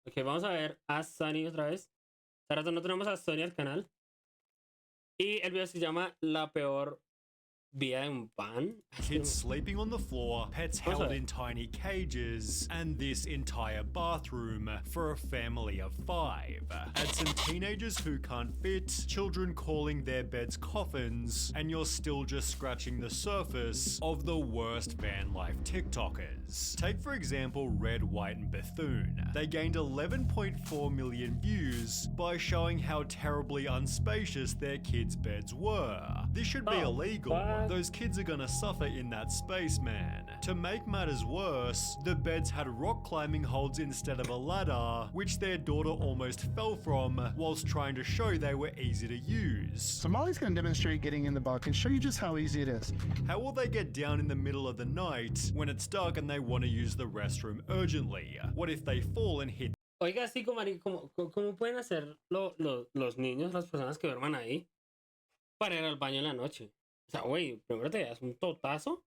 Ok, vamos a ver a Sunny otra vez. Hace rato no tenemos a Sunny al canal. Y el video se llama La peor vida de un pan. Kids sleeping on the floor, pets held in tiny cages, and this entire bathroom for a family of 5. Add some teenagers who can't fit, children calling their beds coffins, and you're still just scratching the surface of the worst van life TikTokers. Take for example Red, White and Bethune. They gained 11.4 million views by showing how terribly unspacious their kids' beds were. This should be illegal. Those kids are gonna suffer in that space, man. To make matters worse, the beds had rock climbing holds instead of a ladder, which their daughter almost fell from whilst trying to show they were easy to use. So Molly's gonna demonstrate getting in the bunk and show you just how easy it is. How will they get down in the middle of the night when it's dark and they want to use the restroom urgently? What if they fall and hit? Oiga, sí, ¿cómo pueden hacer los niños, las personas que duerman ahí, para ir al baño en la noche? O sea, güey, primero te das un totazo.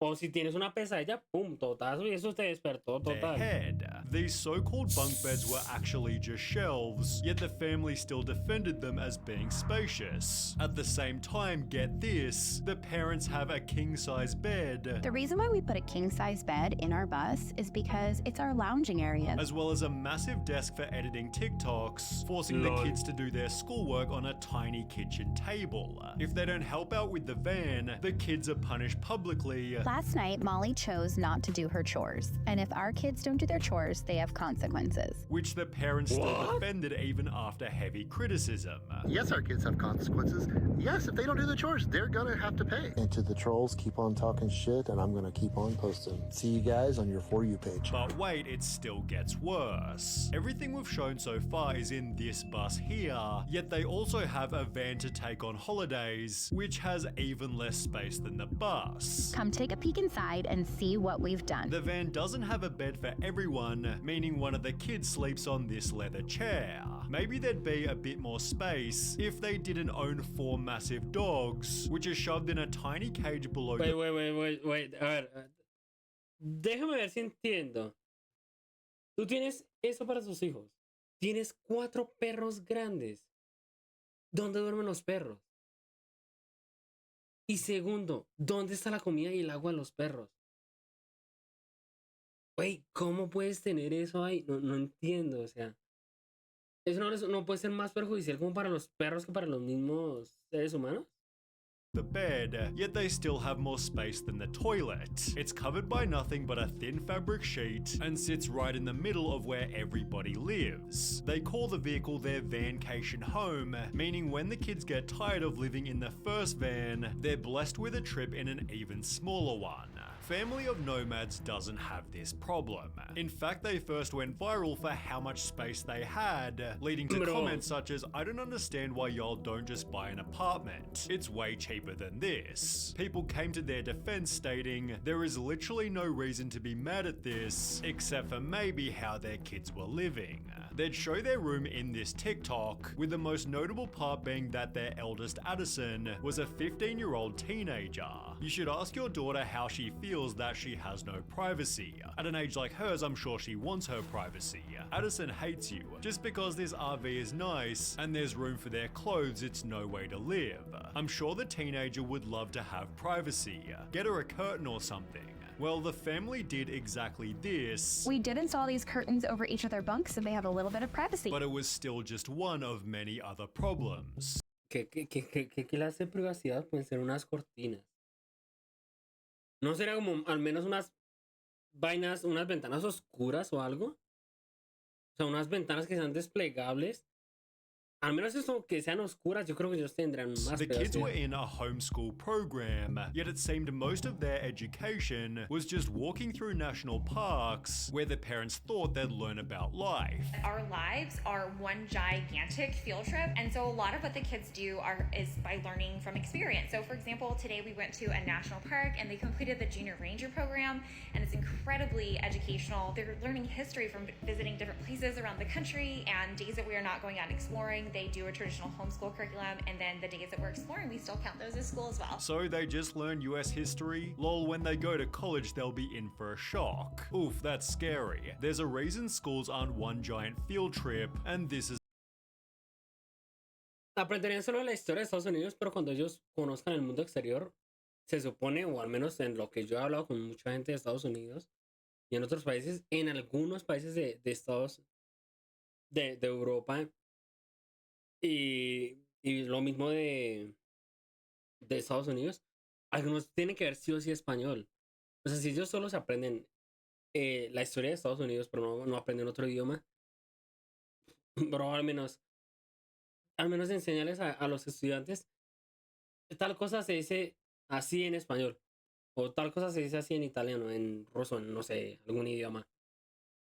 O si tienes una pesadilla, pum, totazo, y eso te despertó total. Head. These so-called bunk beds were actually just shelves, yet the family still defended them as being spacious. At the same time, get this, the parents have a king-size bed. The reason why we put a king-size bed in our bus is because it's our lounging area. As well as a massive desk for editing TikToks, forcing the kids to do their schoolwork on a tiny kitchen table. If they don't help out with the van, the kids are punished publicly. Last night, Molly chose not to do her chores, and if our kids don't do their chores, they have consequences. Which the parents still defended even after heavy criticism. Yes, our kids have consequences. Yes, if they don't do the chores, they're gonna have to pay. And to the trolls, keep on talking shit, and I'm gonna keep on posting. See you guys on your For You page. But wait, it still gets worse. Everything we've shown so far is in this bus here, yet they also have a van to take on holidays, which has even less space than the bus. Come take a peek inside and see what we've done. The van doesn't have a bed for everyone, meaning one of the kids sleeps on this leather chair. Maybe there'd be a bit more space if they didn't own 4 massive dogs, which are shoved in a tiny cage below. Wait. A ver. Déjame ver si entiendo. Tú tienes eso para tus hijos. Tienes 4 perros grandes. ¿Dónde duermen los perros? Y segundo, ¿dónde está la comida y el agua de los perros? Güey, ¿cómo puedes tener eso ahí? No entiendo, o sea. ¿Eso no puede ser más perjudicial como para los perros que para los mismos seres humanos? The bed, yet they still have more space than the toilet. It's covered by nothing but a thin fabric sheet and sits right in the middle of where everybody lives. They call the vehicle their vancation home, meaning when the kids get tired of living in the first van, they're blessed with a trip in an even smaller one. Family of Nomads doesn't have this problem. In fact, they first went viral for how much space they had, leading to comments such as, "I don't understand why y'all don't just buy an apartment. It's way cheaper than this." People came to their defense stating, there is literally no reason to be mad at this, except for maybe how their kids were living. They'd show their room in this TikTok, with the most notable part being that their eldest Addison was a 15-year-old teenager. You should ask your daughter how she feels that she has no privacy. At an age like hers, I'm sure she wants her privacy. Addison hates you. Just because this RV is nice and there's room for their clothes, it's no way to live. I'm sure the teenager would love to have privacy. Get her a curtain or something. Well, the family did exactly this. We did install these curtains over each of their bunks so they have a little bit of privacy. But it was still just one of many other problems. ¿Qué clase de privacidad pueden ser unas cortinas? ¿No será como al menos unas vainas, unas ventanas oscuras o algo? O sea, unas ventanas que sean desplegables. Al menos eso que sean oscuras, yo creo que ellos tendrán más The kids were in a homeschool program, yet it seemed most of their education was just walking through national parks where the parents thought they'd learn about life. Our lives are one gigantic field trip, and so a lot of what the kids do is by learning from experience. So for example, today we went to a national park and they completed the junior ranger program, and it's incredibly educational. They're learning history from visiting different places around the country and days that we are not going out and exploring. they do a traditional homeschool curriculum, and then the days that we're exploring, we still count those as school as well. So they just learn US history? Lol, when they go to college, they'll be in for a shock. Oof, that's scary. There's a reason schools aren't one giant field trip, and this is Aprenderían solo la historia de Estados Unidos, pero cuando ellos conozcan el mundo exterior, se supone, o al menos en lo que yo he hablado con mucha gente de Estados Unidos y en otros países, en algunos países de Europa, y lo mismo de Estados Unidos, algunos tienen que ver sí o sí español. O sea, si ellos solo se aprenden la historia de Estados Unidos, pero no aprenden otro idioma, bro, al menos enseñarles a los estudiantes tal cosa se dice así en español, o tal cosa se dice así en italiano, en ruso, en no sé, algún idioma,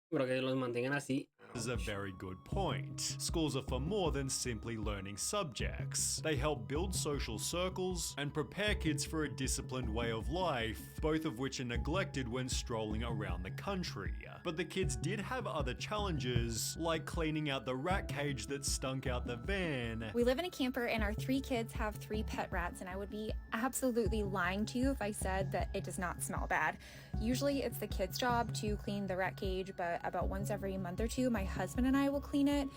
pero que los mantengan así. is a very good point. Schools are for more than simply learning subjects. They help build social circles and prepare kids for a disciplined way of life, both of which are neglected when strolling around the country. But the kids did have other challenges, like cleaning out the rat cage that stunk out the van. We live in a camper and our 3 kids have 3 pet rats, and I would be absolutely lying to you if I said that it does not smell bad. Usually it's the kids' job to clean the rat cage, but about once every month or 2, my husband and I will clean it,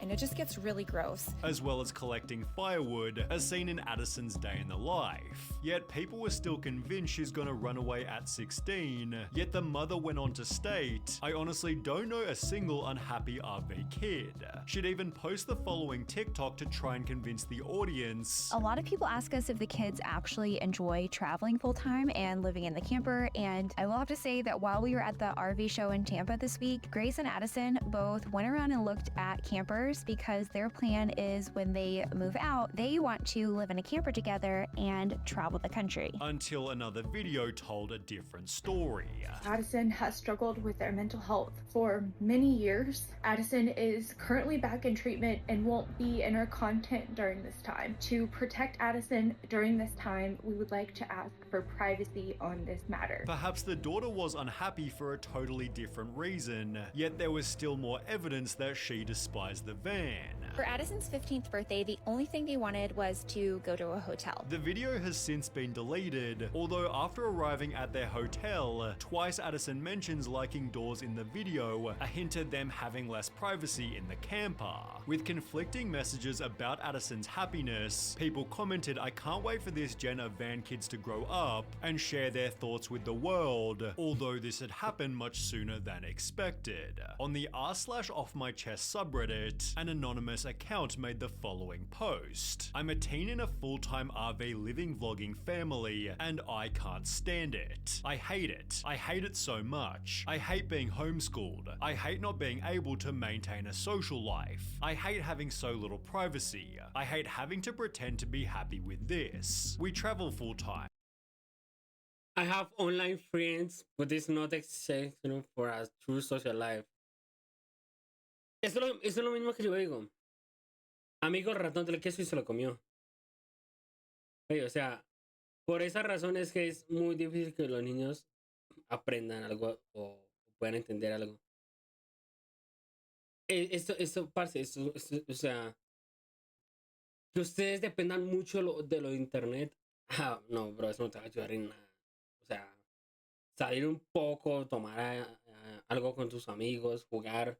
and it just gets really gross. As well as collecting firewood, as seen in Addison's day in the life. Yet people were still convinced she's gonna run away at 16, yet the mother went on to state, I honestly don't know a single unhappy RV kid. She'd even post the following TikTok to try and convince the audience. A lot of people ask us if the kids actually enjoy traveling full time and living in the camper, and I will have to say that while we were at the RV show in Tampa this week, Grace and Addison both went around and looked at campers because their plan is when they move out, they want to live in a camper together and travel the country. Until another video told a different story. Addison has struggled with their mental health for many years. Addison is currently back in treatment and won't be in our content during this time. To protect Addison during this time, we would like to ask for privacy on this matter. Perhaps the daughter was unhappy for a totally different reason, yet there was still more evidence that she despised the van. For Addison's 15th birthday, the only thing they wanted was to go to a hotel. The video has since been deleted, although after arriving at their hotel, twice Addison mentions liking doors in the video, a hint at them having less privacy in the camper. With conflicting messages about Addison's happiness, people commented, I can't wait for this gen of van kids to grow up and share their thoughts with the world, although this had happened much sooner than expected. On the r/offmychest subreddit, an anonymous account made the following post. I'm a teen in a full-time RV living vlogging family, and I can't stand it. I hate it. I hate it so much. I hate being homeschooled. I hate not being able to maintain a social life. I hate having so little privacy. I hate having to pretend to be happy with this. We travel full-time. I have online friends, but it's not exceptional for a true social life. Eso es lo mismo que yo digo. Amigo, el ratón del queso y se lo comió. Hey, o sea, por esa razón es que es muy difícil que los niños aprendan algo o puedan entender algo. Parce, o sea, que ustedes dependan mucho de lo de internet. Ah, no, bro, eso no te va a ayudar en nada. O sea, salir un poco, tomar algo con tus amigos, jugar,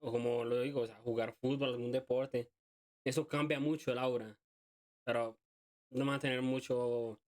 o como lo digo, o sea, jugar fútbol, algún deporte. Eso cambia mucho el aura. Pero no mantener mucho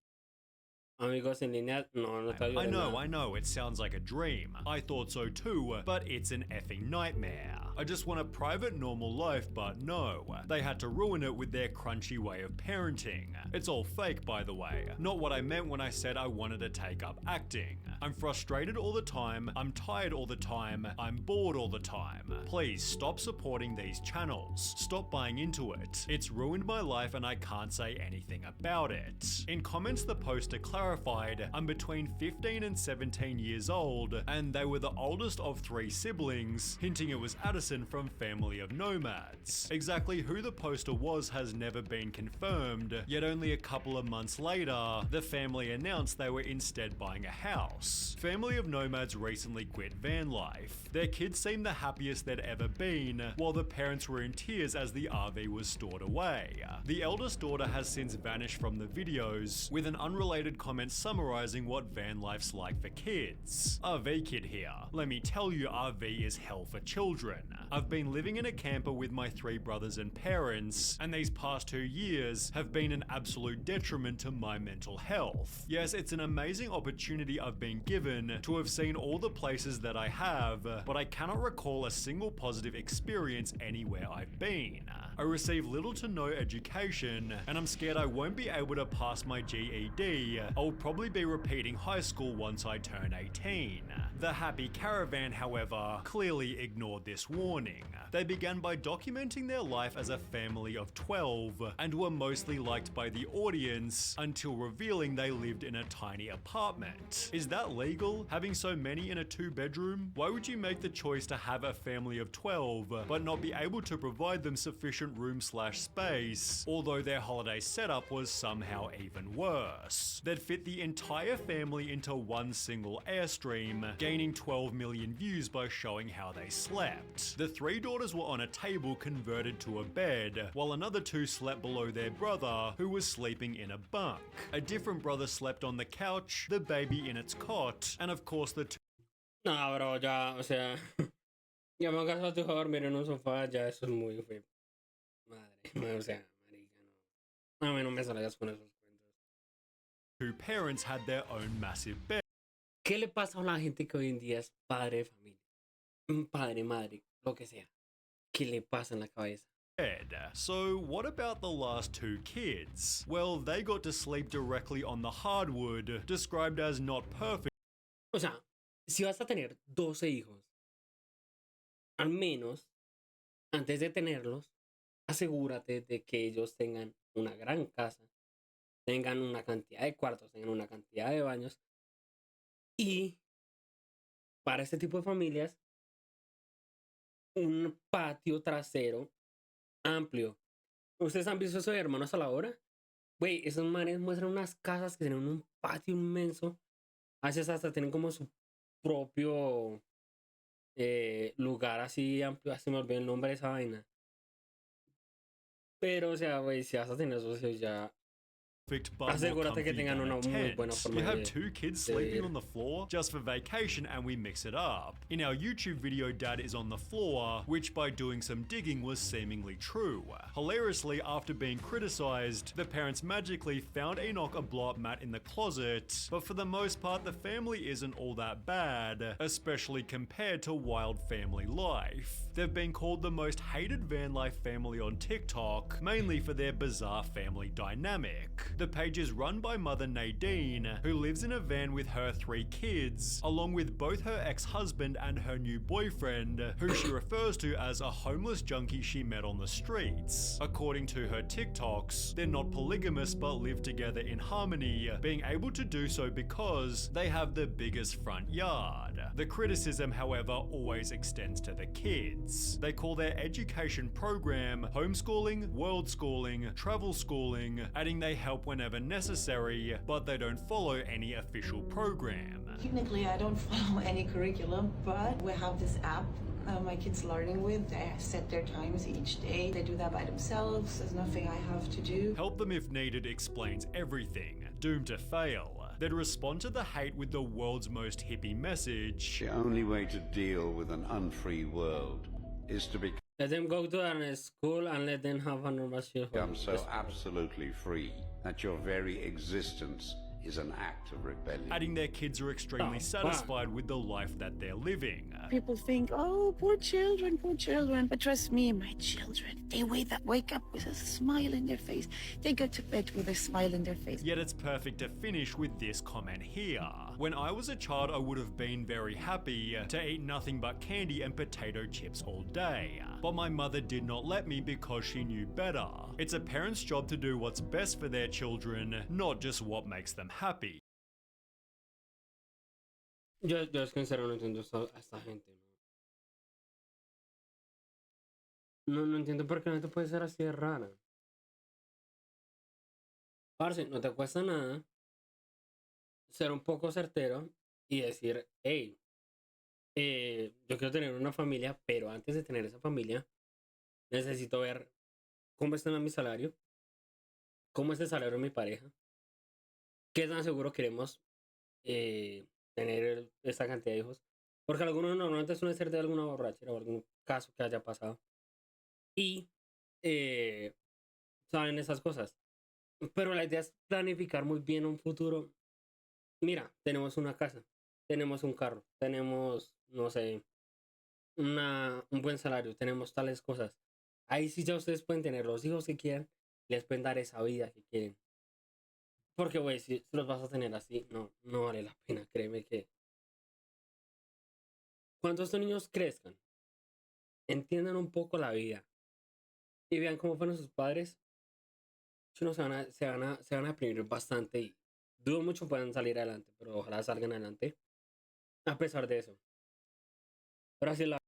amigos en línea, no te ayuda en nada. I know, it sounds like a dream. I thought so too, but it's an effing nightmare. I just want a private, normal life, but no. They had to ruin it with their crunchy way of parenting. It's all fake, by the way. Not what I meant when I said I wanted to take up acting. I'm frustrated all the time, I'm tired all the time, I'm bored all the time. Please stop supporting these channels. Stop buying into it. It's ruined my life and I can't say anything about it. In comments, the poster clarified, I'm between 15 and 17 years old, and they were the oldest of 3 siblings, hinting it was Addison Addison from Family of Nomads. Exactly who the poster was has never been confirmed, yet only a couple of months later, the family announced they were instead buying a house. Family of Nomads recently quit van life. Their kids seemed the happiest they'd ever been, while the parents were in tears as the RV was stored away. The eldest daughter has since vanished from the videos, with an unrelated comment summarizing what van life's like for kids. RV kid here. Let me tell you, RV is hell for children. I've been living in a camper with my 3 brothers and parents, and these past 2 years have been an absolute detriment to my mental health. Yes, it's an amazing opportunity I've been given to have seen all the places that I have, but I cannot recall a single positive experience anywhere I've been. I receive little to no education, and I'm scared I won't be able to pass my GED. I'll probably be repeating high school once I turn 18. The Happy Caravan, however, clearly ignored this warning. They began by documenting their life as a family of 12, and were mostly liked by the audience until revealing they lived in a tiny apartment. Is that legal? Having so many in a 2-bedroom? Why would you make the choice to have a family of 12, but not be able to provide them sufficient room/space, although their holiday setup was somehow even worse? They'd fit the entire family into one single Airstream, gaining 12 million views by showing how they slept. The 3 daughters were on a table converted to a bed, while another 2 slept below their brother, who was sleeping in a bunk. A different brother slept on the couch, the baby in its cot, and of course the 2 No, bro, ya, o sea, ya me acaso a tu favor, dormir en un sofá, ya eso es muy feo. Madre, o sea, marica, no. A mí no me salgas con esos cuentos. parents had their own massive bed. ¿Qué le pasa a la gente que hoy en día es padre de familia? Padre, madre, lo que sea. ¿Qué le pasa en la cabeza? So what about the last 2 kids? Well, they got to sleep directly on the hardwood, described as not perfect. O sea, si vas a tener 12 hijos, al menos, antes de tenerlos, asegúrate de que ellos tengan una gran casa, tengan una cantidad de cuartos, tengan una cantidad de baños. Y para este tipo de familias, un patio trasero amplio. ¿Ustedes han visto esos hermanos a la hora? Güey, esos manes muestran unas casas que tienen un patio inmenso. A veces hasta tienen como su propio lugar así amplio. Así me olvidó el nombre de esa vaina. Pero, o sea, güey, si vas a tener esos hijos ya... But asegúrate que tengan una muy buena You forma have de... 2 kids sleeping on the floor just for vacation, and we mix it up. In our YouTube video, Dad is on the floor, which by doing some digging was seemingly true. Hilariously, after being criticized, the parents magically found Enoch a blow-up mat in the closet, but for the most part the family isn't all that bad, especially compared to wild family life. They've been called the most hated van life family on TikTok, mainly for their bizarre family dynamic. The page is run by mother Nadine, who lives in a van with her 3 kids, along with both her ex-husband and her new boyfriend, who she refers to as a homeless junkie she met on the streets. According to her TikToks, they're not polygamous but live together in harmony, being able to do so because they have the biggest front yard. The criticism, however, always extends to the kids. They call their education program homeschooling, world schooling, travel schooling, adding they help whenever necessary, but they don't follow any official program. Technically, I don't follow any curriculum, but we have this app my kids learning with. They set their times each day. They do that by themselves. There's nothing I have to do. Help them if needed explains everything. Doomed to fail. They'd respond to the hate with the world's most hippie message. The only way to deal with an unfree world is to Let them go to a school and let them have a normal childhood. become so absolutely free that your very existence is an act of rebellion. Adding their kids are extremely satisfied with the life that they're living. People think, oh, poor children, poor children. But trust me, my children, they wake up with a smile in their face. They go to bed with a smile in their face. Yet it's perfect to finish with this comment here. When I was a child, I would have been very happy to eat nothing but candy and potato chips all day. But my mother did not let me because she knew better. It's a parent's job to do what's best for their children, not just what makes them happy. Yo es que en serio no entiendo a esta gente, ¿no? No entiendo por qué no te puede ser así de rara. Parce, no te cuesta nada ser un poco certero y decir, hey, yo quiero tener una familia, pero antes de tener esa familia, necesito ver cómo está mi salario, cómo es el salario de mi pareja, qué tan seguro queremos tener esta cantidad de hijos. Porque algunos normalmente suelen ser de alguna borrachera o algún caso que haya pasado. Y eh, saben esas cosas. Pero la idea es planificar muy bien un futuro. Mira, tenemos una casa, tenemos un carro, tenemos, no sé, un buen salario, tenemos tales cosas. Ahí sí ya ustedes pueden tener los hijos que quieran, les pueden dar esa vida que quieren. Porque, güey, si los vas a tener así, no vale la pena, créeme que. Cuando estos niños crezcan, entiendan un poco la vida y vean cómo fueron sus padres, no se van a deprimir bastante y dudo mucho puedan salir adelante, pero ojalá salgan adelante a pesar de eso. Pero así es la